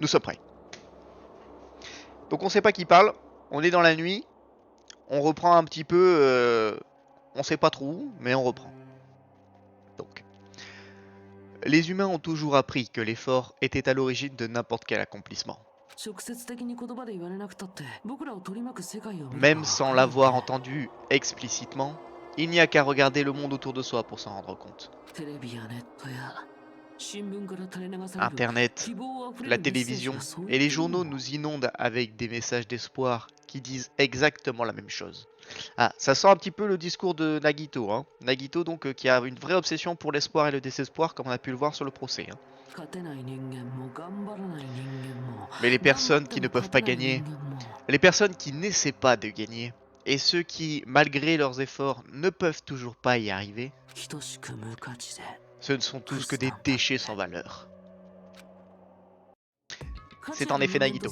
Nous sommes prêts. Donc on sait pas qui parle, on est dans la nuit, on reprend un petit peu, on sait pas trop où, mais on reprend. Donc, les humains ont toujours appris que l'effort était à l'origine de n'importe quel accomplissement. Même sans l'avoir entendu explicitement, il n'y a qu'à regarder le monde autour de soi pour s'en rendre compte. Internet, la télévision et les journaux nous inondent avec des messages d'espoir qui disent exactement la même chose. Ah, ça sent un petit peu le discours de Nagito, hein. Nagito donc qui a une vraie obsession pour l'espoir et le désespoir comme on a pu le voir sur le procès. Hein. Mais les personnes qui ne peuvent pas gagner, les personnes qui n'essaient pas de gagner, et ceux qui, malgré leurs efforts, ne peuvent toujours pas y arriver, ce ne sont tous que des déchets sans valeur. C'est en effet Nagito.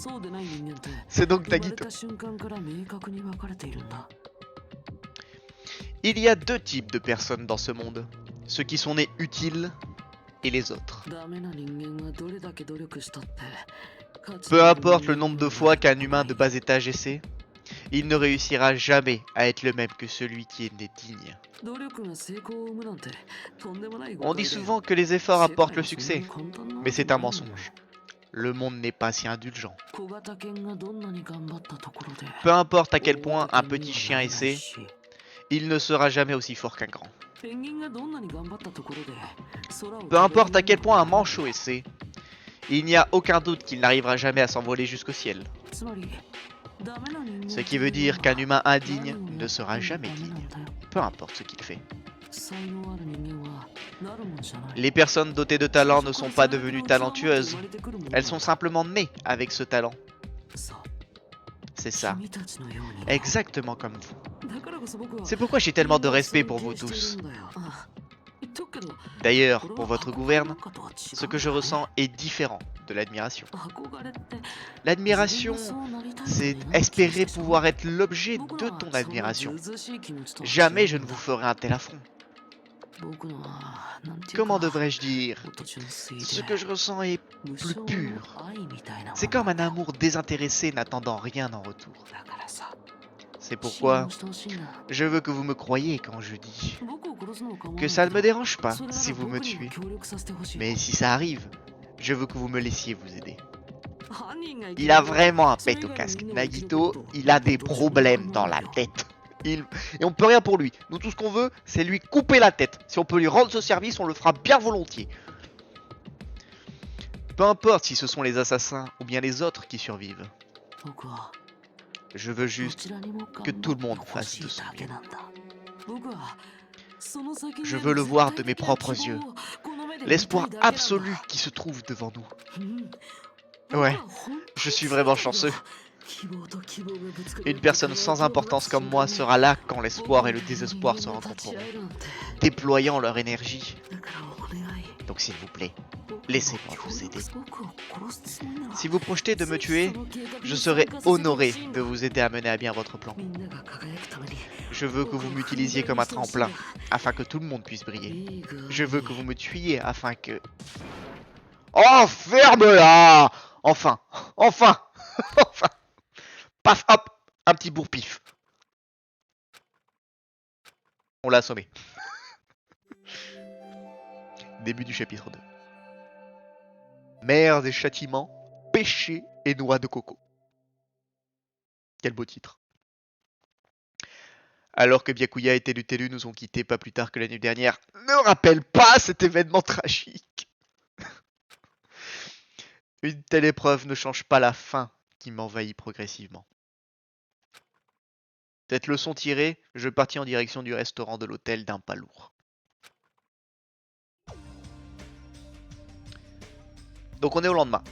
C'est donc Nagito. Il y a deux types de personnes dans ce monde. Ceux qui sont nés utiles et les autres. Peu importe le nombre de fois qu'un humain de bas étage essaie, il ne réussira jamais à être le même que celui qui est né digne. On dit souvent que les efforts apportent le succès, mais c'est un mensonge. Le monde n'est pas si indulgent. Peu importe à quel point un petit chien essaie, il ne sera jamais aussi fort qu'un grand. Peu importe à quel point un manchot essaie, il n'y a aucun doute qu'il n'arrivera jamais à s'envoler jusqu'au ciel. Ce qui veut dire qu'un humain indigne ne sera jamais digne, peu importe ce qu'il fait. Les personnes dotées de talent ne sont pas devenues talentueuses, elles sont simplement nées avec ce talent. C'est ça, exactement comme vous. C'est pourquoi j'ai tellement de respect pour vous tous. D'ailleurs, pour votre gouverne, ce que je ressens est différent de l'admiration. L'admiration, c'est espérer pouvoir être l'objet de ton admiration. Jamais je ne vous ferai un tel affront. Comment devrais-je dire? Ce que je ressens est plus pur. C'est comme un amour désintéressé n'attendant rien en retour. C'est pourquoi je veux que vous me croyiez quand je dis que ça ne me dérange pas si vous me tuez. Mais si ça arrive, je veux que vous me laissiez vous aider. Il a vraiment un pet au casque. Nagito, il a des problèmes dans la tête. Et on peut rien pour lui. Nous, tout ce qu'on veut, c'est lui couper la tête. Si on peut lui rendre ce service, on le fera bien volontiers. Peu importe si ce sont les assassins ou bien les autres qui survivent. Je veux juste que tout le monde fasse de son mieux. Je veux le voir de mes propres yeux. L'espoir absolu qui se trouve devant nous. Ouais, je suis vraiment chanceux. Une personne sans importance comme moi sera là quand l'espoir et le désespoir se rencontreront, déployant leur énergie. Donc s'il vous plaît, laissez-moi vous aider. Si vous projetez de me tuer, je serai honoré de vous aider à mener à bien votre plan. Je veux que vous m'utilisiez comme un tremplin, afin que tout le monde puisse briller. Je veux que vous me tuiez afin que... Oh, ferme-la! Enfin, enfin, enfin. Paf, hop, un petit bourre-pif. On l'a assommé. Début du chapitre 2. Mers et châtiments, péchés et noix de coco. Quel beau titre. Alors que Byakuya et Telutelu nous ont quittés pas plus tard que la nuit dernière, ne rappelle pas cet événement tragique. Une telle épreuve ne change pas la faim qui m'envahit progressivement. Cette leçon tirée, je partis en direction du restaurant de l'hôtel d'un palourd. Donc on est au lendemain.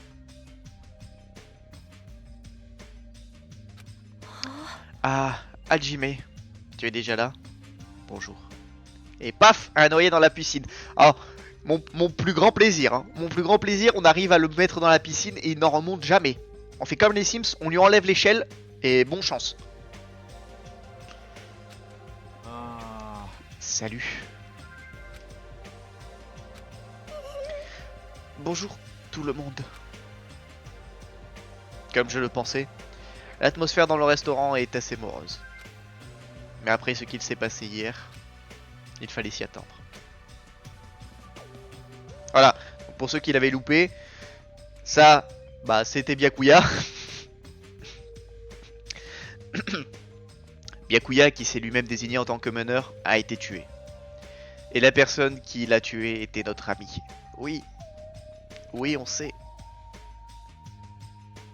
Ah, Hajime, tu es déjà là? Bonjour. Et paf, un noyé dans la piscine. Alors, mon plus grand plaisir, hein. Mon plus grand plaisir, on arrive à le mettre dans la piscine et il n'en remonte jamais. On fait comme les Sims, on lui enlève l'échelle et bonne chance. Salut. Bonjour tout le monde. Comme je le pensais, l'atmosphère dans le restaurant est assez morose. Mais après ce qu'il s'est passé hier, il fallait s'y attendre. Voilà, pour ceux qui l'avaient loupé, ça, bah c'était Byakuya. Byakuya, qui s'est lui-même désigné en tant que meneur, a été tué. Et la personne qui l'a tué était notre ami. Oui, oui, on sait.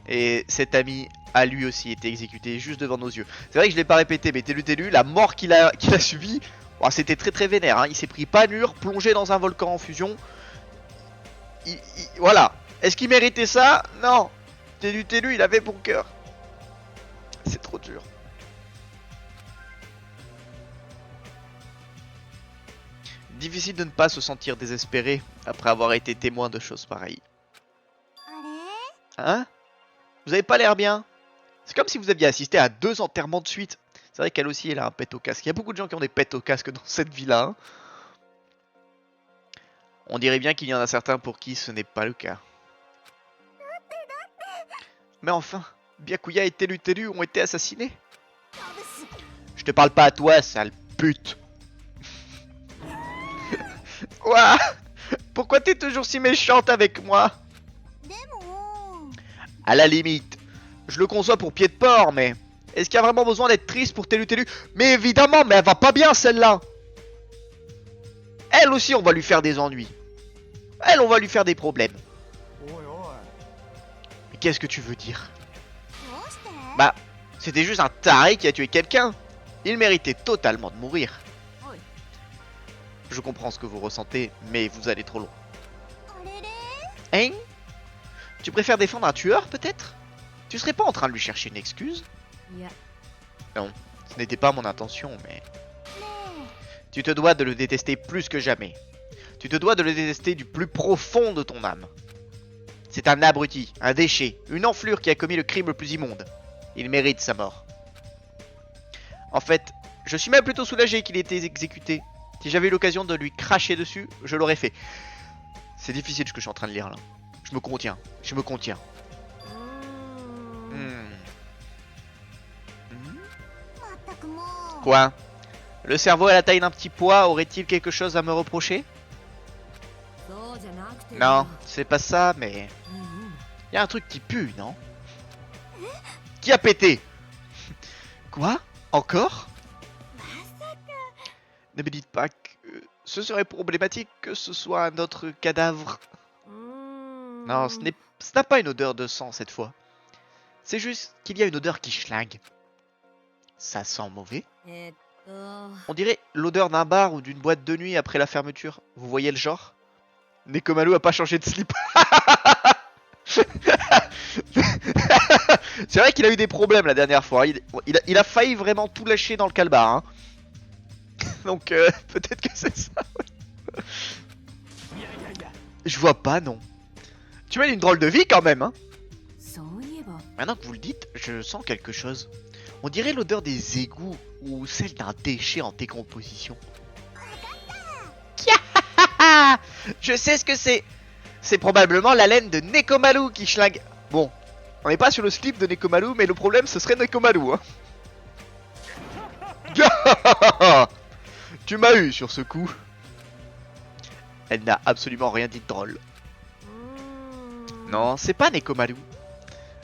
Et cet ami a lui aussi été exécuté juste devant nos yeux. C'est vrai que je l'ai pas répété, mais Télu, la mort qu'il a subie, oh, c'était très vénère. Hein. Il s'est pris panure, plongé dans un volcan en fusion. Voilà. Est-ce qu'il méritait ça? Non. Télu, il avait bon cœur. C'est trop dur. Difficile de ne pas se sentir désespéré après avoir été témoin de choses pareilles. Hein? Vous avez pas l'air bien? C'est comme si vous aviez assisté à 2 enterrements de suite. C'est vrai qu'elle aussi, elle a un pet au casque. Il y a beaucoup de gens qui ont des pets au casque dans cette villa. Hein. On dirait bien qu'il y en a certains pour qui ce n'est pas le cas. Mais enfin, Byakuya et Télu ont été assassinés. Je te parle pas à toi, sale pute. Ouah! Pourquoi t'es toujours si méchante avec moi? À la limite, je le conçois pour pied de porc, mais est-ce qu'il y a vraiment besoin d'être triste pour Télu? Mais évidemment, mais elle va pas bien celle-là. Elle aussi, on va lui faire des ennuis. Elle, on va lui faire des problèmes. Mais qu'est-ce que tu veux dire? Bah, c'était juste un taré qui a tué quelqu'un. Il méritait totalement de mourir. Je comprends ce que vous ressentez, mais vous allez trop loin. Hein? Tu préfères défendre un tueur, peut-être? Tu serais pas en train de lui chercher une excuse? Non, ce n'était pas mon intention, mais... Tu te dois de le détester plus que jamais. Tu te dois de le détester du plus profond de ton âme. C'est un abruti, un déchet, une enflure qui a commis le crime le plus immonde. Il mérite sa mort. En fait, je suis même plutôt soulagé qu'il ait été exécuté. Si j'avais eu l'occasion de lui cracher dessus, je l'aurais fait. C'est difficile ce que je suis en train de lire là. Je me contiens. Quoi? Le cerveau à la taille d'un petit pois aurait-il quelque chose à me reprocher? Non, c'est pas ça, mais... Il y a un truc qui pue, non? Qui a pété? Quoi? Encore? Ne me dites pas que ce serait problématique que ce soit un autre cadavre. Non, ce n'a pas une odeur de sang cette fois. C'est juste qu'il y a une odeur qui schlingue. Ça sent mauvais. On dirait l'odeur d'un bar ou d'une boîte de nuit après la fermeture. Vous voyez le genre? Nekomaru a pas changé de slip. C'est vrai qu'il a eu des problèmes la dernière fois. Il a failli vraiment tout lâcher dans le calbar. Hein. Donc peut-être que c'est ça. Je vois pas, non. Tu mènes une drôle de vie quand même, hein. Maintenant que vous le dites, je sens quelque chose. On dirait l'odeur des égouts ou celle d'un déchet en décomposition. Je sais ce que c'est. C'est probablement la laine de Nekomaru qui schlingue. Bon, on n'est pas sur le slip de Nekomaru, mais le problème ce serait Nekomaru. Hein. Tu m'as eu sur ce coup. Elle n'a absolument rien dit de drôle. Non, c'est pas Nekomaru.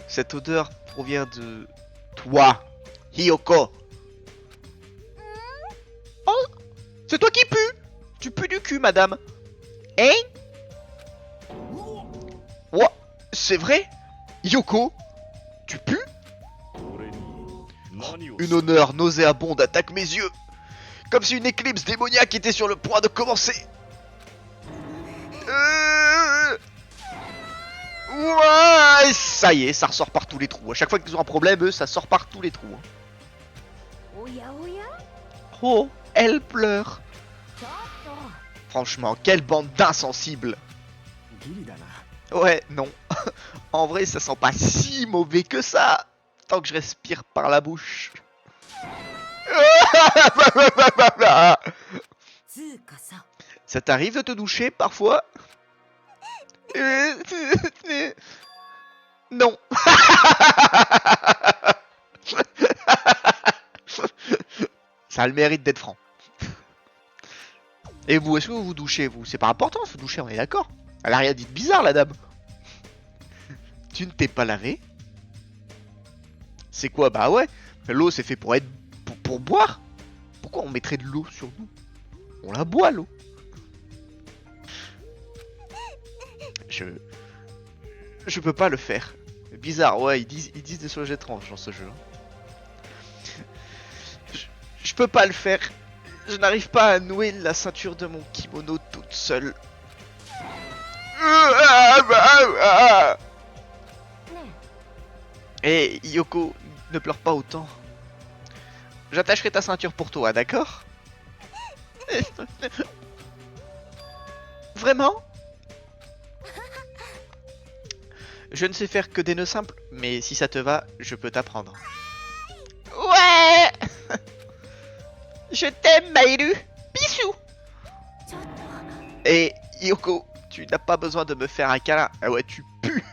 Cette odeur provient de... toi, Hiyoko. Oh, c'est toi qui pue. Tu pues du cul, madame. Hein? What? C'est vrai? Hiyoko, tu pues? Une honneur nauséabonde attaque mes yeux. Comme si une éclipse démoniaque était sur le point de commencer. Ouais, ça y est, ça ressort par tous les trous. À chaque fois qu'ils ont un problème, eux, ça sort par tous les trous. Oh, elle pleure. Franchement, quelle bande d'insensibles. Ouais, non. En vrai, ça sent pas si mauvais que ça. Tant que je respire par la bouche. Ça t'arrive de te doucher parfois? Non. Ça a le mérite d'être franc. Et vous, est-ce que vous vous douchez, vous? C'est pas important de se doucher, on est d'accord? Elle a rien dit de bizarre, la dame. Tu ne t'es pas lavé? C'est quoi? Bah ouais, l'eau c'est fait pour être... pour boire. Pourquoi on mettrait de l'eau sur nous? On la boit, l'eau. Je peux pas le faire. Bizarre, ouais, ils disent des choses étranges dans ce jeu. Je peux pas le faire. Je n'arrive pas à nouer la ceinture de mon kimono toute seule. Et Yoko, ne pleure pas autant. J'attacherai ta ceinture pour toi, d'accord? Vraiment? Je ne sais faire que des nœuds simples, mais si ça te va, je peux t'apprendre. Ouais. Je t'aime, Maïru. Bisous. Et Yoko, tu n'as pas besoin de me faire un câlin. Ah ouais, tu pues.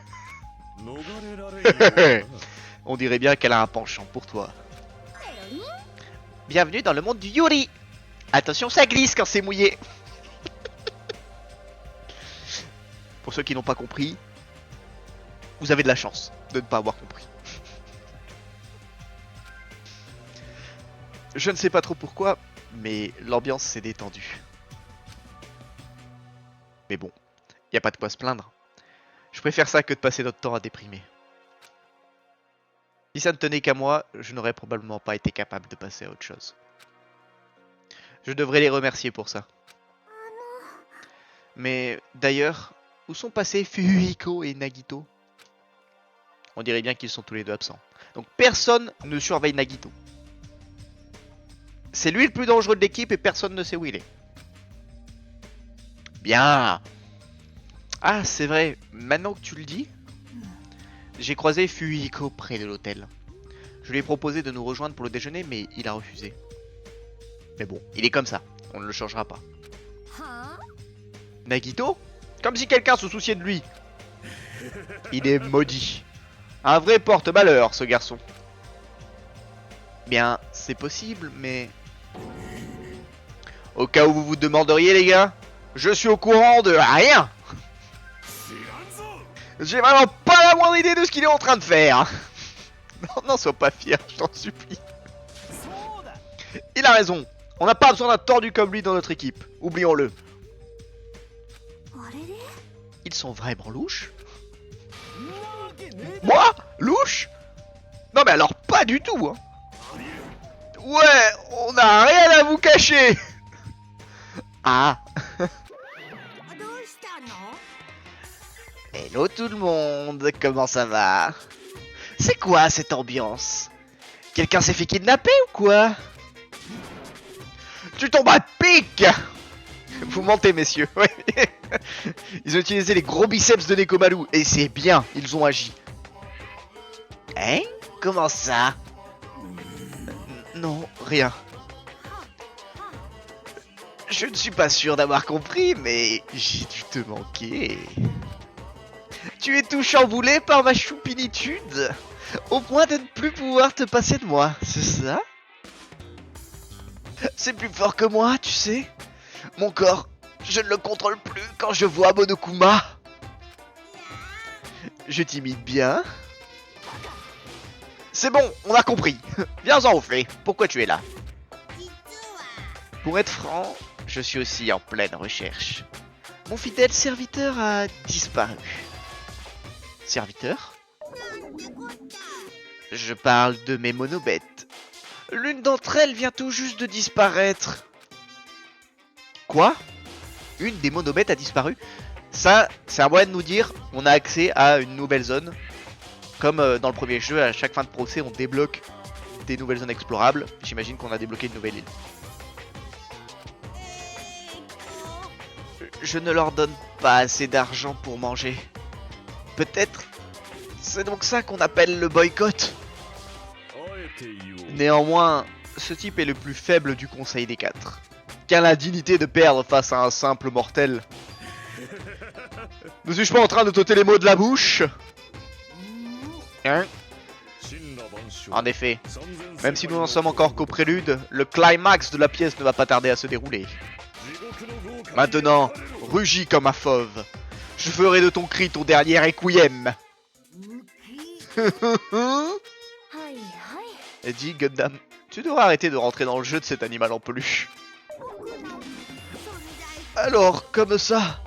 On dirait bien qu'elle a un penchant pour toi. Bienvenue dans le monde du Yuri. Attention, ça glisse quand c'est mouillé. Pour ceux qui n'ont pas compris, vous avez de la chance de ne pas avoir compris. Je ne sais pas trop pourquoi, mais l'ambiance s'est détendue. Mais bon, y a pas de quoi se plaindre. Je préfère ça que de passer notre temps à déprimer. Si ça ne tenait qu'à moi, je n'aurais probablement pas été capable de passer à autre chose. Je devrais les remercier pour ça. Mais d'ailleurs, où sont passés Fuhiko et Nagito? On dirait bien qu'ils sont tous les deux absents. Donc personne ne surveille Nagito. C'est lui le plus dangereux de l'équipe et personne ne sait où il est. Bien. Ah, c'est vrai. Maintenant que tu le dis, j'ai croisé Fuhiko près de l'hôtel. Je lui ai proposé de nous rejoindre pour le déjeuner, mais il a refusé. Mais bon, il est comme ça. On ne le changera pas. Nagito? Comme si quelqu'un se souciait de lui. Il est maudit. Un vrai porte-malheur, ce garçon. Bien, c'est possible, mais... Au cas où vous vous demanderiez, les gars, je suis au courant de rien. J'ai vraiment pas la moindre idée de ce qu'il est en train de faire. Non, non, sois pas fier, je t'en supplie. Il a raison. On n'a pas besoin d'un tordu comme lui dans notre équipe. Oublions-le. Ils sont vraiment louches? Moi? Louche? Non mais alors pas du tout, hein. Ouais, on n'a rien à vous cacher. Ah. Hello tout le monde, comment ça va? C'est quoi cette ambiance? Quelqu'un s'est fait kidnapper ou quoi? Tu tombes à pic. Vous mentez messieurs, ouais. Ils ont utilisé les gros biceps de Nekomaru et c'est bien, ils ont agi. Hein? Comment ça? Non, rien. Je ne suis pas sûr d'avoir compris, mais j'ai dû te manquer. Tu es tout chamboulé par ma choupinitude, au point de ne plus pouvoir te passer de moi, c'est ça? C'est plus fort que moi, tu sais. Mon corps, je ne le contrôle plus quand je vois Monokuma. Je t'imite bien. C'est bon, on a compris. Viens-en au fait, pourquoi tu es là? Pour être franc, je suis aussi en pleine recherche. Mon fidèle serviteur a disparu. Serviteur? Je parle de mes monobêtes. L'une d'entre elles vient tout juste de disparaître. Quoi? Une des monobêtes a disparu? Ça, c'est un moyen de nous dire on a accès à une nouvelle zone. Comme dans le premier jeu, à chaque fin de procès, on débloque des nouvelles zones explorables. J'imagine qu'on a débloqué une nouvelle île. Je ne leur donne pas assez d'argent pour manger. Peut-être c'est donc ça qu'on appelle le boycott. Néanmoins, ce type est le plus faible du conseil des quatre. Quelle indignité de perdre face à un simple mortel. Ne suis-je pas en train de t'ôter les mots de la bouche? Hein? En effet, même si nous n'en sommes encore qu'au prélude, le climax de la pièce ne va pas tarder à se dérouler. Maintenant, rugis comme un fauve. Je ferai de ton cri ton dernier requiem. Eddie, Gundam, tu devras arrêter de rentrer dans le jeu de cet animal en peluche. Alors, comme ça,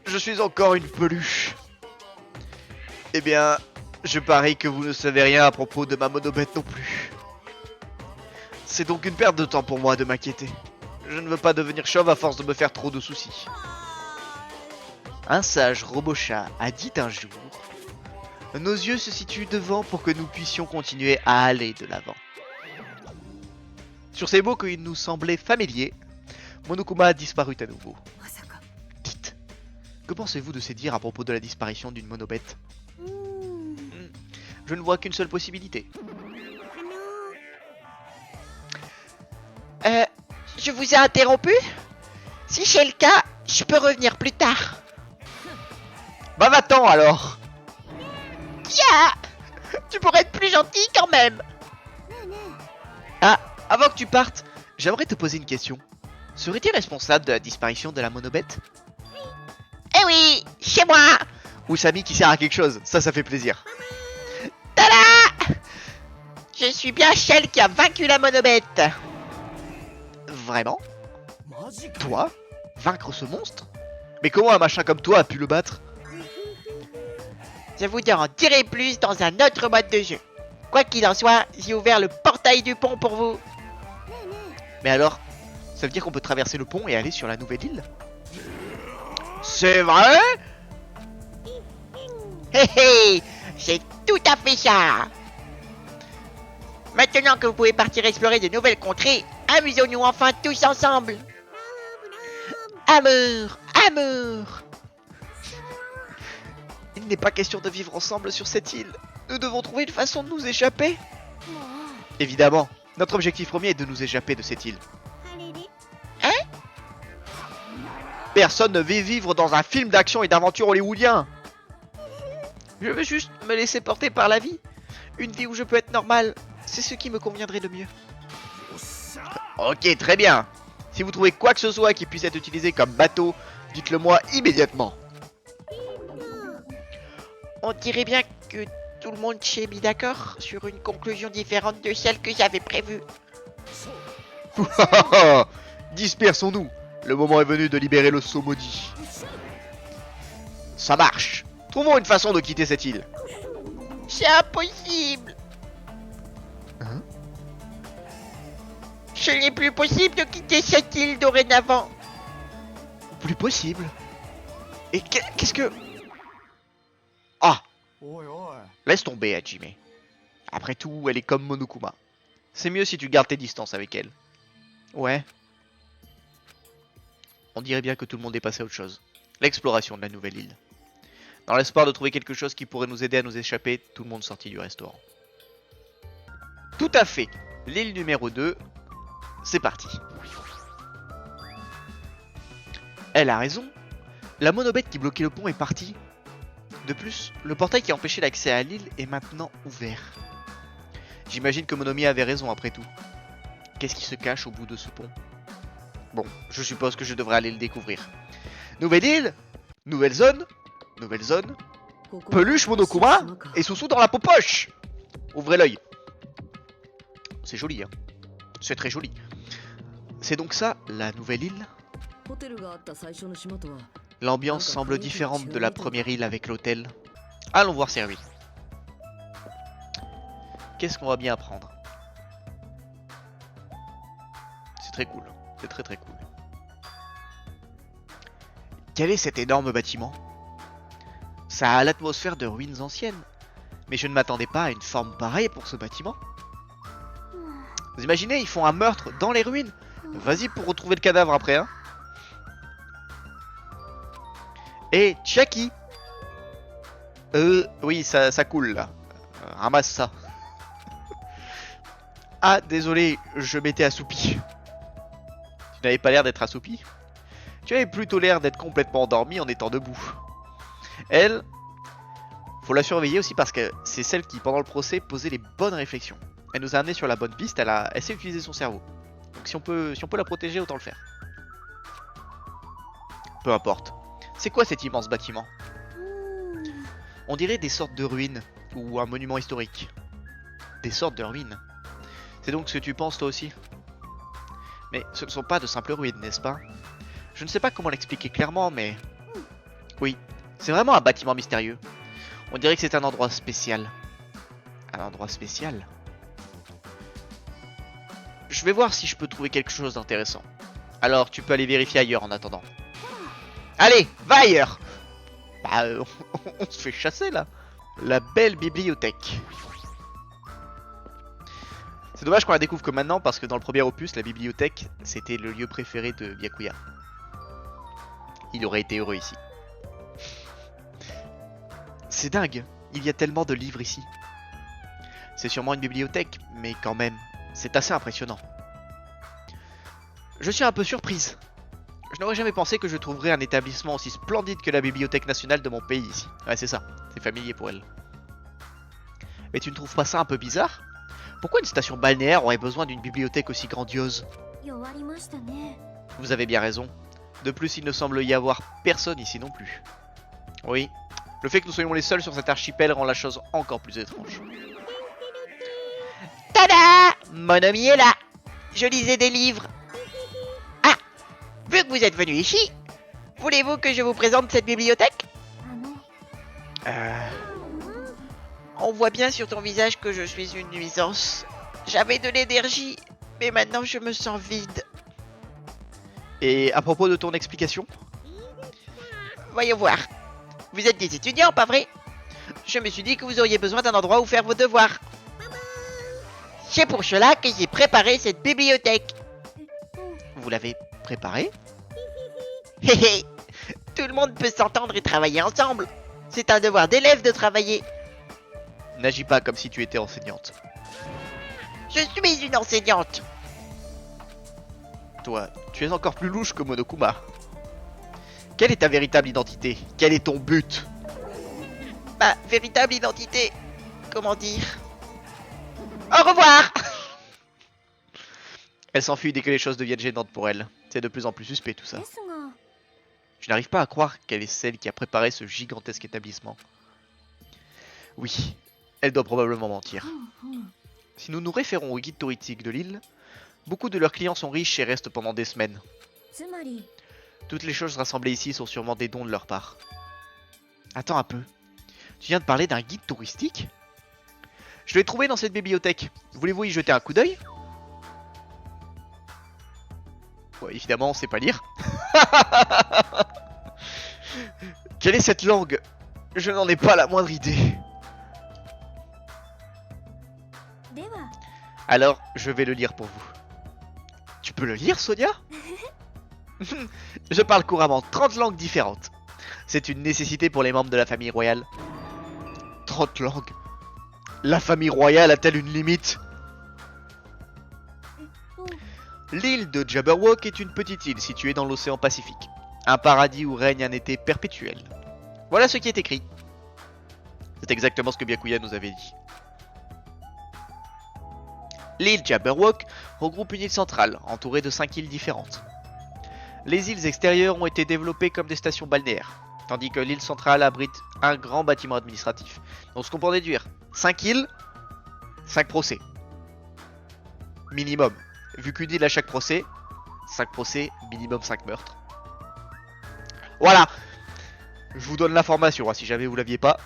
je suis encore une peluche. Eh bien, je parie que vous ne savez rien à propos de ma monobête non plus. C'est donc une perte de temps pour moi de m'inquiéter. Je ne veux pas devenir chauve à force de me faire trop de soucis. Un sage robot-chat a dit un jour: nos yeux se situent devant pour que nous puissions continuer à aller de l'avant. Sur ces mots qui nous semblaient familiers, Monokuma disparut à nouveau. Dites, que pensez-vous de ces dires à propos de la disparition d'une monobête? Je ne vois qu'une seule possibilité. Je vous ai interrompu? Si c'est le cas, je peux revenir plus tard. Bah va-t'en alors! Tiens! Tu pourrais être plus gentil quand même! Ah, avant que tu partes, j'aimerais te poser une question. Serais-tu responsable de la disparition de la monobête? Eh oui, c'est moi! Ou Samy qui sert à quelque chose, ça fait plaisir. Tada! Je suis bien celle qui a vaincu la monobête. Vraiment? Toi? Vaincre ce monstre? Mais comment un machin comme toi a pu le battre? Je vous en dirai plus dans un autre mode de jeu. Quoi qu'il en soit, j'ai ouvert le portail du pont pour vous. Mais alors, ça veut dire qu'on peut traverser le pont et aller sur la nouvelle île? C'est vrai? Hé hé, c'est tout à fait ça. Maintenant que vous pouvez partir explorer de nouvelles contrées, amusons-nous enfin tous ensemble. Amour, amour. Il n'est pas question de vivre ensemble sur cette île. Nous devons trouver une façon de nous échapper. Évidemment, notre objectif premier est de nous échapper de cette île. Hein? Personne ne veut vivre dans un film d'action et d'aventure hollywoodien. Je veux juste me laisser porter par la vie. Une vie où je peux être normal, c'est ce qui me conviendrait le mieux. Ok, très bien. Si vous trouvez quoi que ce soit qui puisse être utilisé comme bateau, dites-le moi immédiatement. On dirait bien que tout le monde s'est mis d'accord sur une conclusion différente de celle que j'avais prévue. Dispersons-nous. Le moment est venu de libérer le sceau maudit. Ça marche. Trouvons une façon de quitter cette île. C'est impossible. Hein? Ce n'est plus possible de quitter cette île dorénavant. Plus possible. Et qu'est-ce que... Ah! Laisse tomber, Hajime. Après tout, elle est comme Monokuma. C'est mieux si tu gardes tes distances avec elle. Ouais. On dirait bien que tout le monde est passé à autre chose. L'exploration de la nouvelle île. Dans l'espoir de trouver quelque chose qui pourrait nous aider à nous échapper, tout le monde sortit du restaurant. Tout à fait. L'île numéro 2. C'est parti. Elle a raison. La monobête qui bloquait le pont est partie. De plus, le portail qui empêchait l'accès à l'île est maintenant ouvert. J'imagine que Monomi avait raison après tout. Qu'est-ce qui se cache au bout de ce pont? Bon, je suppose que je devrais aller le découvrir. Nouvelle île, nouvelle zone, peluche Monokuma et Soussou dans la poche. Ouvrez l'œil. C'est joli, hein. C'est très joli. C'est donc ça, la nouvelle île? L'ambiance semble différente de la première île avec l'hôtel. Allons voir ces ruines. Qu'est-ce qu'on va bien apprendre? C'est très cool. C'est très très cool. Quel est cet énorme bâtiment? Ça a l'atmosphère de ruines anciennes. Mais je ne m'attendais pas à une forme pareille pour ce bâtiment. Vous imaginez, ils font un meurtre dans les ruines. Vas-y pour retrouver le cadavre après, hein. Et Chucky. Oui, ça coule là. Ramasse ça. Ah, désolé, je m'étais assoupi. Tu n'avais pas l'air d'être assoupi. Tu avais plutôt l'air d'être complètement endormi en étant debout. Elle, Faut la surveiller aussi parce que c'est celle qui, pendant le procès, posait les bonnes réflexions. Elle nous a amené sur la bonne piste, elle sait utiliser son cerveau. Donc si on peut la protéger, autant le faire. Peu importe. C'est quoi cet immense bâtiment? On dirait des sortes de ruines, ou un monument historique. Des sortes de ruines. C'est donc ce que tu penses toi aussi? Mais ce ne sont pas de simples ruines, n'est-ce pas? Je ne sais pas comment l'expliquer clairement, mais... Oui, c'est vraiment un bâtiment mystérieux. On dirait que c'est un endroit spécial. Un endroit spécial? Je vais voir si je peux trouver quelque chose d'intéressant. Alors tu peux aller vérifier ailleurs en attendant. Allez, va ailleurs! Bah, on se fait chasser là. La belle bibliothèque. C'est dommage qu'on la découvre que maintenant parce que dans le premier opus, la bibliothèque, c'était le lieu préféré de Byakuya. Il aurait été heureux ici. C'est dingue, il y a tellement de livres ici. C'est sûrement une bibliothèque, mais quand même, c'est assez impressionnant. Je suis un peu surprise. Je n'aurais jamais pensé que je trouverais un établissement aussi splendide que la Bibliothèque nationale de mon pays ici. Ouais, c'est ça, c'est familier pour elle. Mais tu ne trouves pas ça un peu bizarre? Pourquoi une station balnéaire aurait besoin d'une bibliothèque aussi grandiose? Vous avez bien raison. De plus, il ne semble y avoir personne ici non plus. Oui, le fait que nous soyons les seuls sur cet archipel rend la chose encore plus étrange. Tada! Mon ami est là. Je lisais des livres. Ah! Vu que vous êtes venu ici, voulez-vous que je vous présente cette bibliothèque? On voit bien sur ton visage que je suis une nuisance. J'avais de l'énergie, mais maintenant je me sens vide. Et à propos de ton explication? Voyons voir. Vous êtes des étudiants, pas vrai? Je me suis dit que vous auriez besoin d'un endroit où faire vos devoirs. C'est pour cela que j'ai préparé cette bibliothèque. Vous l'avez préparée? Hé hé! Tout le monde peut s'entendre et travailler ensemble. C'est un devoir d'élève de travailler. N'agis pas comme si tu étais enseignante. Je suis une enseignante. Toi, tu es encore plus louche que Monokuma. Quelle est ta véritable identité? Quel est ton but? Ma véritable identité... Comment dire? Au revoir! Elle s'enfuit dès que les choses deviennent gênantes pour elle. C'est de plus en plus suspect tout ça. Je n'arrive pas à croire qu'elle est celle qui a préparé ce gigantesque établissement. Oui, elle doit probablement mentir. Si nous nous référons au guide touristique de l'île, beaucoup de leurs clients sont riches et restent pendant des semaines. Toutes les choses rassemblées ici sont sûrement des dons de leur part. Attends un peu. Tu viens de parler d'un guide touristique? Je l'ai trouvé dans cette bibliothèque. Voulez-vous y jeter un coup d'œil? Ouais, évidemment, on sait pas lire. Quelle est cette langue? Je n'en ai pas la moindre idée. Alors, je vais le lire pour vous. Tu peux le lire, Sonia? Je parle couramment 30 langues différentes. C'est une nécessité pour les membres de la famille royale. 30 langues? La famille royale a-t-elle une limite? L'île de Jabberwock est une petite île située dans l'océan Pacifique. Un paradis où règne un été perpétuel. Voilà ce qui est écrit. C'est exactement ce que Byakuya nous avait dit. L'île Jabberwock regroupe une île centrale, entourée de 5 îles différentes. Les îles extérieures ont été développées comme des stations balnéaires, tandis que l'île centrale abrite un grand bâtiment administratif. Donc ce qu'on peut en déduire, 5 îles, 5 procès. Minimum. Vu qu'une île à chaque procès, 5 procès, minimum 5 meurtres. Voilà. Je vous donne l'information, hein, si jamais vous l'aviez pas.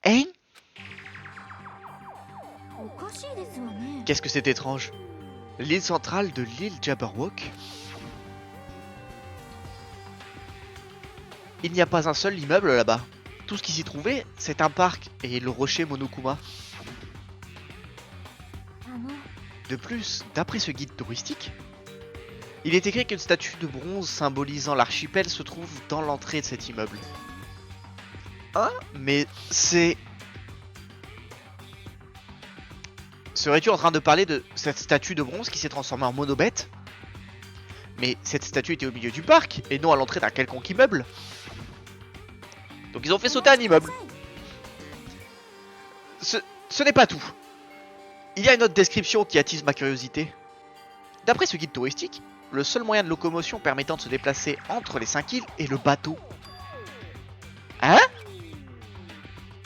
Hein? Qu'est-ce que c'est étrange? L'île centrale de l'île Jabberwock? Il n'y a pas un seul immeuble là-bas. Tout ce qui s'y trouvait, c'est un parc et le rocher Monokuma. De plus, d'après ce guide touristique, il est écrit qu'une statue de bronze symbolisant l'archipel se trouve dans l'entrée de cet immeuble. Hein? Mais c'est... Serais-tu en train de parler de cette statue de bronze qui s'est transformée en monobête? Mais cette statue était au milieu du parc, et non à l'entrée d'un quelconque immeuble. Donc ils ont fait sauter un immeuble. Ce n'est pas tout. Il y a une autre description qui attise ma curiosité. D'après ce guide touristique, le seul moyen de locomotion permettant de se déplacer entre les 5 îles est le bateau. Hein?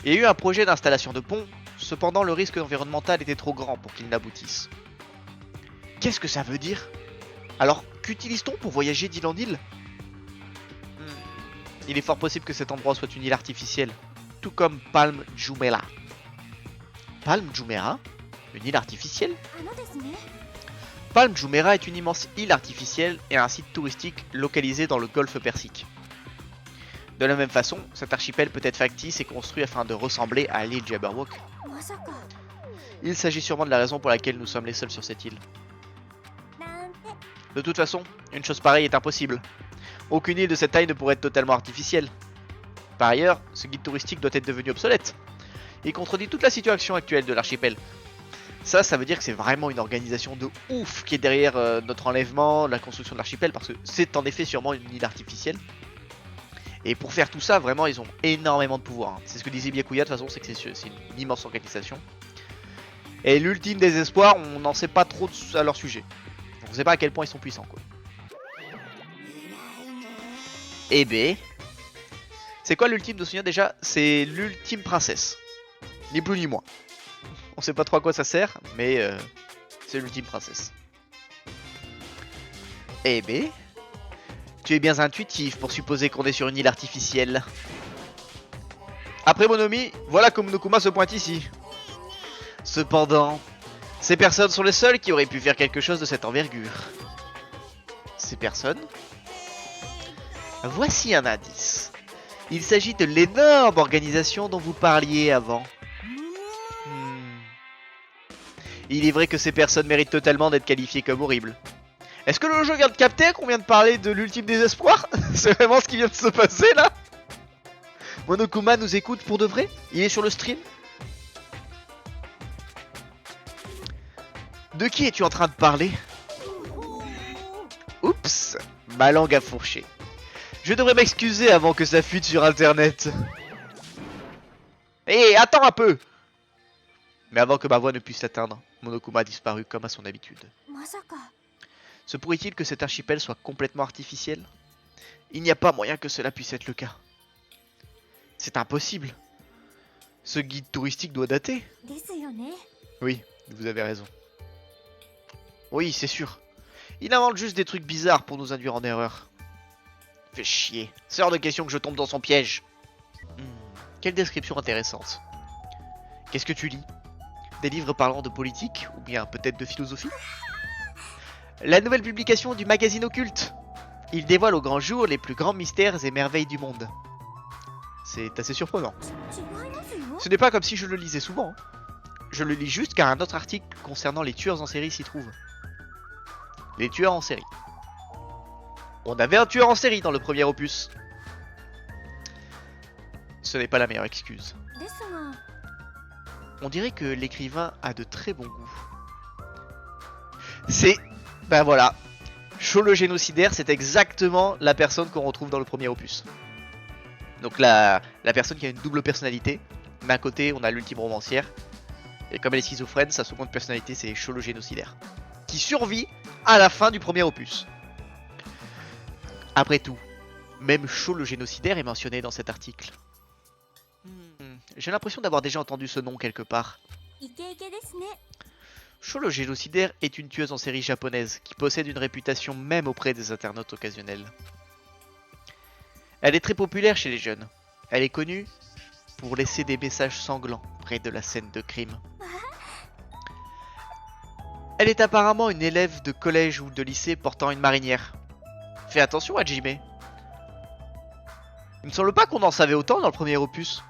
Il y a eu un projet d'installation de pont, cependant le risque environnemental était trop grand pour qu'il n'aboutisse. Qu'est-ce que ça veut dire? Alors, qu'utilise-t-on pour voyager d'île en île? Il est fort possible que cet endroit soit une île artificielle, tout comme Palm Jumeirah. Palm Jumeirah? Une île artificielle? Palm Jumeirah est une immense île artificielle et un site touristique localisé dans le golfe Persique. De la même façon, cet archipel peut être factice et construit afin de ressembler à l'île Jabberwock. Il s'agit sûrement de la raison pour laquelle nous sommes les seuls sur cette île. De toute façon, une chose pareille est impossible. Aucune île de cette taille ne pourrait être totalement artificielle. Par ailleurs, ce guide touristique doit être devenu obsolète. Il contredit toute la situation actuelle de l'archipel. Ça veut dire que c'est vraiment une organisation de ouf qui est derrière notre enlèvement, la construction de l'archipel, parce que c'est en effet sûrement une île artificielle. Et pour faire tout ça, vraiment, ils ont énormément de pouvoir. C'est ce que disait Byakuya, de toute façon, c'est que c'est une immense organisation. Et l'ultime désespoir, on n'en sait pas trop à leur sujet. On ne sait pas à quel point ils sont puissants, quoi. Eh ben, c'est quoi l'ultime de Sonia déjà? C'est l'ultime princesse. Ni plus ni moins. On sait pas trop à quoi ça sert, mais c'est l'ultime princesse. Eh ben, tu es bien intuitif pour supposer qu'on est sur une île artificielle. Après Monomi, voilà que Monokuma se pointe ici. Cependant, ces personnes sont les seules qui auraient pu faire quelque chose de cette envergure. Ces personnes? Voici un indice. Il s'agit de l'énorme organisation dont vous parliez avant. Il est vrai que ces personnes méritent totalement d'être qualifiées comme horribles. Est-ce que le jeu vient de capter qu'on vient de parler de l'ultime désespoir? C'est vraiment ce qui vient de se passer là? Monokuma nous écoute pour de vrai? Il est sur le stream? De qui es-tu en train de parler? Oups, ma langue a fourché. Je devrais m'excuser avant que ça fuite sur internet. Hé, attends un peu! Mais avant que ma voix ne puisse l'atteindre, Monokuma a disparu comme à son habitude. Se pourrait-il que cet archipel soit complètement artificiel? Il n'y a pas moyen que cela puisse être le cas. C'est impossible. Ce guide touristique doit dater. Oui, vous avez raison. Oui, c'est sûr. Il invente juste des trucs bizarres pour nous induire en erreur. Fait chier. C'est hors de question que je tombe dans son piège. Quelle description intéressante. Qu'est-ce que tu lis? Des livres parlant de politique ou bien peut-être de philosophie? La nouvelle publication du magazine occulte. Il dévoile au grand jour les plus grands mystères et merveilles du monde. C'est assez surprenant. Ce n'est pas comme si je le lisais souvent. Je le lis juste car un autre article concernant les tueurs en série s'y trouve. Les tueurs en série. On avait un tueur en série dans le premier opus. Ce n'est pas la meilleure excuse. On dirait que l'écrivain a de très bons goûts. C'est... Ben voilà. Sho le génocidaire, c'est exactement la personne qu'on retrouve dans le premier opus. Donc la personne qui a une double personnalité. D'un côté, on a l'ultime romancière. Et comme elle est schizophrène, sa seconde personnalité, c'est Sho le génocidaire. Qui survit à la fin du premier opus. Après tout, même Sho le génocidaire est mentionné dans cet article. J'ai l'impression d'avoir déjà entendu ce nom quelque part. Sho le génocidaire est une tueuse en série japonaise qui possède une réputation même auprès des internautes occasionnels. Elle est très populaire chez les jeunes. Elle est connue pour laisser des messages sanglants près de la scène de crime. Elle est apparemment une élève de collège ou de lycée portant une marinière. Fais attention à Hajime. Il me semble pas qu'on en savait autant dans le premier opus.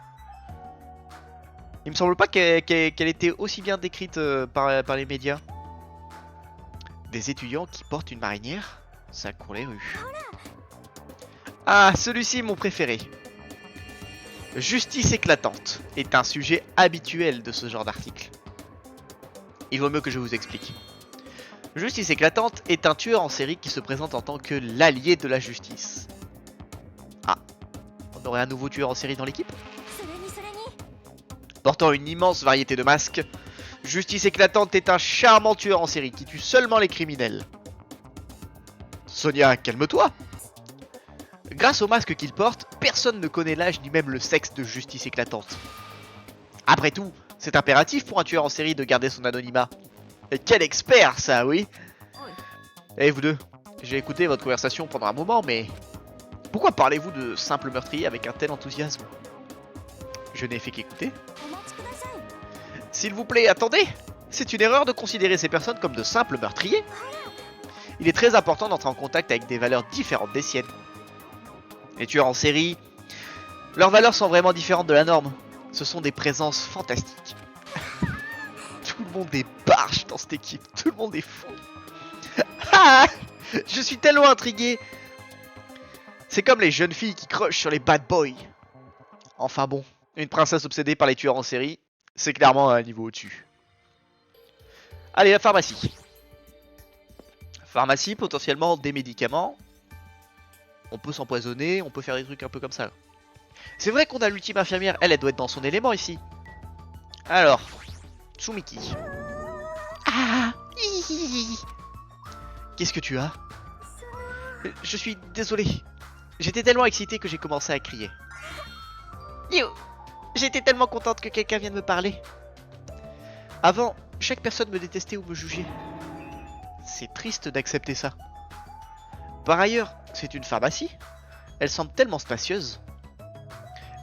Il me semble pas qu'elle était aussi bien décrite par les médias. Des étudiants qui portent une marinière, ça court les rues. Ah, celui-ci est mon préféré. Justice éclatante est un sujet habituel de ce genre d'article. Il vaut mieux que je vous explique. Justice éclatante est un tueur en série qui se présente en tant que l'allié de la justice. Ah, on aurait un nouveau tueur en série dans l'équipe. Portant une immense variété de masques, Justice Éclatante est un charmant tueur en série qui tue seulement les criminels. Sonia, calme-toi. Grâce au masque qu'il porte, personne ne connaît l'âge ni même le sexe de Justice Éclatante. Après tout, c'est impératif pour un tueur en série de garder son anonymat. Et quel expert ça, oui. Eh vous deux, j'ai écouté votre conversation pendant un moment, mais pourquoi parlez-vous de simple meurtrier avec un tel enthousiasme? Je n'ai fait qu'écouter. S'il vous plaît, attendez. C'est une erreur de considérer ces personnes comme de simples meurtriers. Il est très important d'entrer en contact avec des valeurs différentes des siennes. Les tueurs en série, leurs valeurs sont vraiment différentes de la norme. Ce sont des présences fantastiques. Tout le monde est barge dans cette équipe. Tout le monde est fou. Ah, je suis tellement intrigué. C'est comme les jeunes filles qui crushent sur les bad boys. Enfin bon, une princesse obsédée par les tueurs en série, c'est clairement un niveau au-dessus. Allez, la pharmacie. Pharmacie, potentiellement des médicaments. On peut s'empoisonner, on peut faire des trucs un peu comme ça. C'est vrai qu'on a l'ultime infirmière, elle doit être dans son élément ici. Alors, Tsumiki. Ah, qu'est-ce que tu as? Je suis désolé. J'étais tellement excité que j'ai commencé à crier. Yo, j'étais tellement contente que quelqu'un vienne me parler. Avant, chaque personne me détestait ou me jugeait. C'est triste d'accepter ça. Par ailleurs, c'est une pharmacie. Elle semble tellement spacieuse.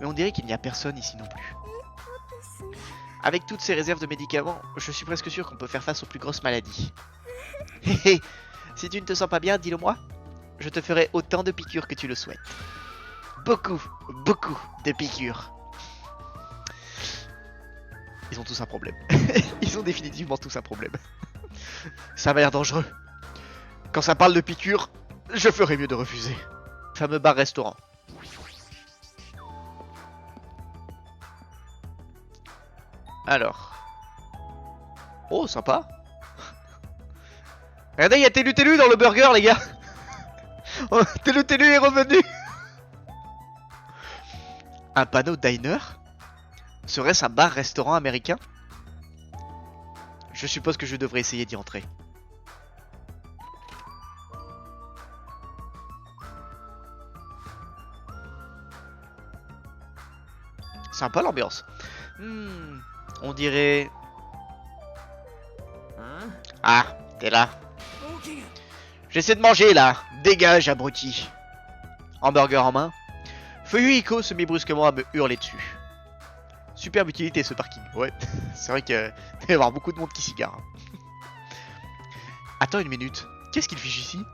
Mais on dirait qu'il n'y a personne ici non plus. Avec toutes ces réserves de médicaments, je suis presque sûr qu'on peut faire face aux plus grosses maladies. Hé hé, si tu ne te sens pas bien, dis-le moi. Je te ferai autant de piqûres que tu le souhaites. Beaucoup, beaucoup de piqûres. Ils ont tous un problème. Ils ont définitivement tous un problème. Ça m'a l'air dangereux. Quand ça parle de piqûres, je ferais mieux de refuser. Fameux bar-restaurant. Alors. Oh, sympa. Regardez, il y a Télu dans le burger, les gars. Oh, Télu est revenu. Un panneau diner? Serait-ce un bar-restaurant américain? Je suppose que je devrais essayer d'y entrer. Sympa l'ambiance. On dirait... Ah, t'es là. J'essaie de manger là. Dégage, abruti. Hamburger en main. Feuillu Iko se mit brusquement à me hurler dessus. Superbe utilité ce parking. Ouais, c'est vrai qu'il va y avoir beaucoup de monde qui s'y gare. Attends une minute. Qu'est-ce qu'il fiche ici?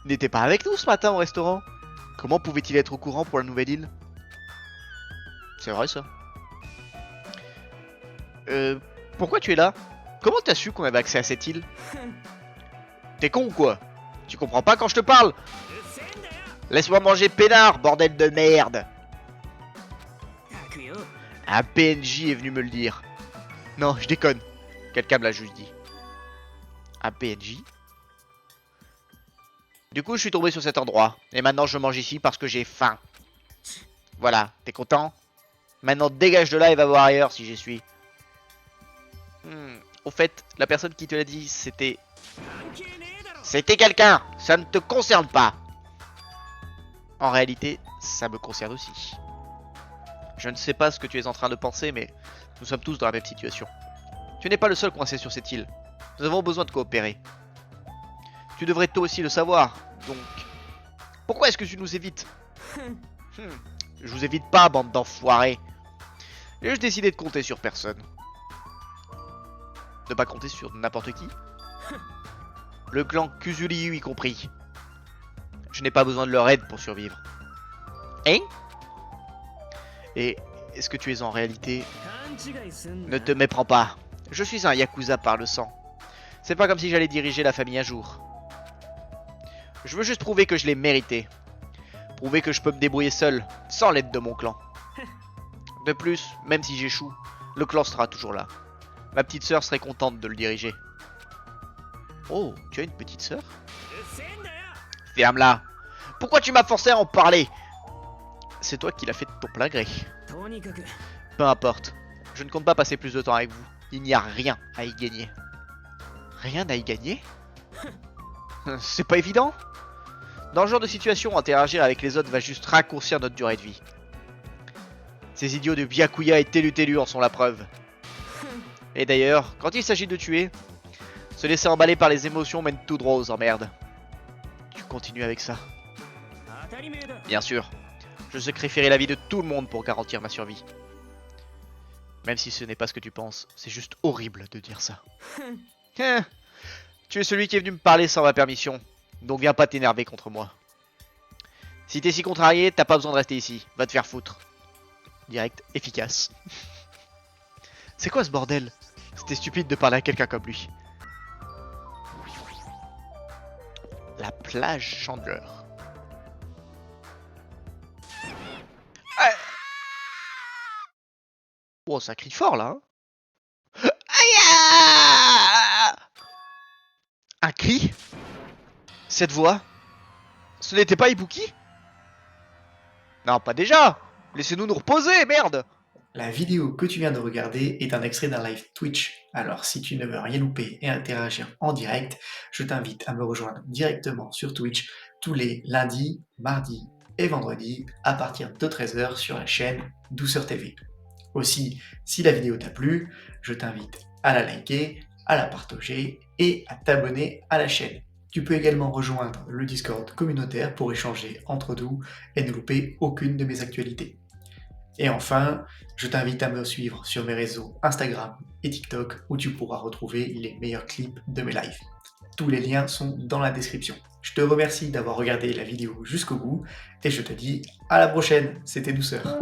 Il n'était pas avec nous ce matin au restaurant. Comment pouvait-il être au courant pour la nouvelle île? C'est vrai ça. Pourquoi tu es là? Comment t'as su qu'on avait accès à cette île? T'es con ou quoi? Tu comprends pas quand je te parle? Laisse-moi manger peinard, bordel de merde. Un PNJ est venu me le dire. Non, je déconne. Quelqu'un me l'a juste dit. Un PNJ? Du coup, je suis tombé sur cet endroit. Et maintenant, je mange ici parce que j'ai faim. Voilà, t'es content? Maintenant, dégage de là et va voir ailleurs si j'y suis. Au fait, la personne qui te l'a dit, c'était... C'était quelqu'un. Ça ne te concerne pas. En réalité, ça me concerne aussi. Je ne sais pas ce que tu es en train de penser, mais nous sommes tous dans la même situation. Tu n'es pas le seul coincé sur cette île. Nous avons besoin de coopérer. Tu devrais toi aussi le savoir, donc... Pourquoi est-ce que tu nous évites? Je vous évite pas, bande d'enfoirés. J'ai juste décidé de compter sur personne. Ne pas compter sur n'importe qui. Le clan Kuzuriyu y compris. Je n'ai pas besoin de leur aide pour survivre. Hein? Et est-ce que tu es en réalité... Ne te méprends pas. Je suis un Yakuza par le sang. C'est pas comme si j'allais diriger la famille un jour. Je veux juste prouver que je l'ai mérité. Prouver que je peux me débrouiller seul, sans l'aide de mon clan. De plus, même si j'échoue, le clan sera toujours là. Ma petite sœur serait contente de le diriger. Oh, tu as une petite sœur? Ferme-la. Pourquoi tu m'as forcé à en parler? C'est toi qui l'as fait de ton plein gré. Peu importe. Je ne compte pas passer plus de temps avec vous. Il n'y a rien à y gagner. Rien à y gagner? C'est pas évident? Dans ce genre de situation, interagir avec les autres va juste raccourcir notre durée de vie. Ces idiots de Byakuya et Telu en sont la preuve. Et d'ailleurs, quand il s'agit de tuer, se laisser emballer par les émotions mène tout droit aux emmerdes. Tu continues avec ça? Bien sûr, je sacrifierai la vie de tout le monde pour garantir ma survie. Même si ce n'est pas ce que tu penses, c'est juste horrible de dire ça. Tu es celui qui est venu me parler sans ma permission, donc viens pas t'énerver contre moi. Si t'es si contrarié, t'as pas besoin de rester ici, va te faire foutre. Direct, efficace. C'est quoi ce bordel? C'était stupide de parler à quelqu'un comme lui. La plage Chandler. Oh, ça crie fort là. Hein. Aïe! Un cri? Cette voix? Ce n'était pas Ibuki? Non, pas déjà! Laissez-nous nous reposer, merde! La vidéo que tu viens de regarder est un extrait d'un live Twitch. Alors si tu ne veux rien louper et interagir en direct, je t'invite à me rejoindre directement sur Twitch tous les lundis, mardis et vendredis à partir de 13h sur la chaîne Douceur TV. Aussi, si la vidéo t'a plu, je t'invite à la liker, à la partager et à t'abonner à la chaîne. Tu peux également rejoindre le Discord communautaire pour échanger entre nous et ne louper aucune de mes actualités. Et enfin, je t'invite à me suivre sur mes réseaux Instagram et TikTok où tu pourras retrouver les meilleurs clips de mes lives. Tous les liens sont dans la description. Je te remercie d'avoir regardé la vidéo jusqu'au bout et je te dis à la prochaine, c'était Douceur.